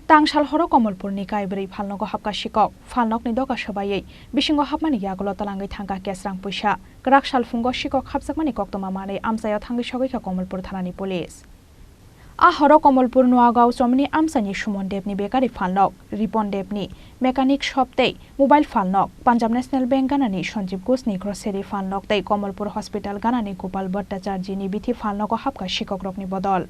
Tangsal Horo AmchainiKaibwrwi Phalnogo Habkha Sikok Phalnogni doga sobayei bisingo habmani agolo talangai thangka kesrang puisa grak salfungo Sikok habjakmani koktoma manei amchaio thangi sogaika Kamalpur thanani police. Horo Kamalpur Nuagaw Chomni Amchaini Sumondebni bekari Phalnog Ripondebni mechanic shop tei mobile Phalnog Punjab National Bank ganani Sanjeev Ghoshni grocery Phalnog tei Kamalpur Hospital ganani Gopal Bhattacharjini bithi Phalnogo Habkha Sikok Rokni Bodol.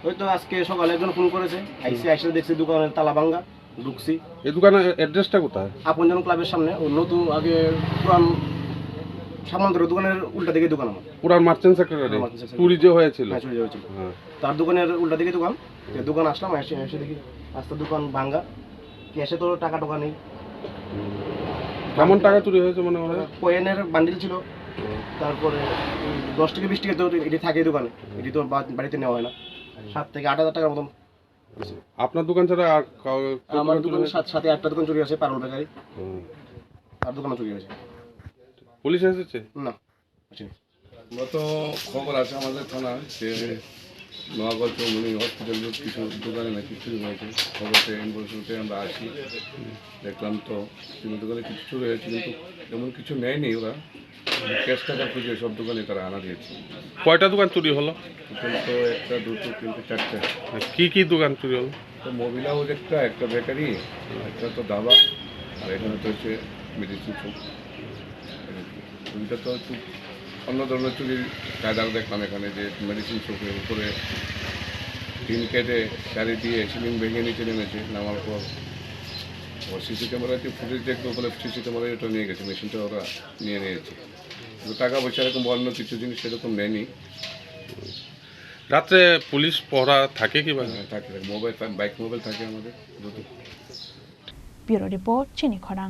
হয়তো আজকে সকালে একজন phone করেছে আইসে দেখছি দোকানের তালা ভাঙা ঢুকছি এই দোকানের অ্যাড্রেসটা কোথায়? আপনজন ক্লাবের সামনে নতুন আগে পুরান সামন্তর দোকানের উল্টা দিকে দোকান আমার পুরান মার্চেন্ট সেক্রেটারি চুরি যে হয়েছিল তার দোকানের উল্টা দিকে দোকান দোকান আসলাম এসে দেখি আস্তে দোকান ভাঙা ক্যাশে তো টাকা টোকা নেই। কেমন টাকা চুরি হয়েছে মনে হয়? কয়েনের বান্ডিল ছিল, তারপরে 10 থেকে 20 টাকা তো এটি থাকে দোকানে, এটি তো বাড়িতে নেওয়া হয় না। 7 থেকে 8 হাজার টাকার মতন। আপনার দোকান ছাড়া আর আমার দোকানের সাথে 8টা দোকান চুরি হয়েছে, পারুল বেকারি আর দোকানও চুরি হয়েছে। পুলিশ এসেছে? না, গত খবর আছে আমাদের থানা যে নোয়াগাঁও চৌমনি হসপিটাল কিছু দোকানে নাকি চুরি হয়েছে। খবরতে ইনফরমেশনতে আমরা আসি, দেখলাম তো বিভিন্ন দোকানে কিছু চুরি হয়েছে, কিন্তু এমন কিছু নেয়নি। ওরা ক্যাশ টাকা খুঁজে সব দোকানে তারা আনা দিয়েছে। কয়টা দোকান চুরি হলো? তো 1, 2, 3, 4টা। কি দোকান চুরি হলো? তো মোবিল হাউস একটা বেকারি, একটা তো দাবা, আর এখানে তো হচ্ছে মেডিসিন শপ। চুরিটা তো একটু অন্য ধরনের চুরির কায়দার দেখলাম এখানে, যে মেডিসিন শপের উপরে টিন কেটে গাড়ি দিয়ে সিলিং ভেঙে নিচে নেমেছে। নামার পর সিসি ক্যামেরাতে ফুটেজ দেখলো, বলে সিসি ক্যামেরায় ওটা নিয়ে গেছে, মেশিনটা ওরা নিয়ে নিয়েছে। কিন্তু টাকা পয়সা এরকম অন্য কিছু জিনিস সেরকম নেয়নি। রাত্রে পুলিশ পহরা থাকে কি? থাকে, মোবাইল বাইক মোবাইল থাকে আমাদের। ব্যুরো রিপোর্ট, চিনি খরাং।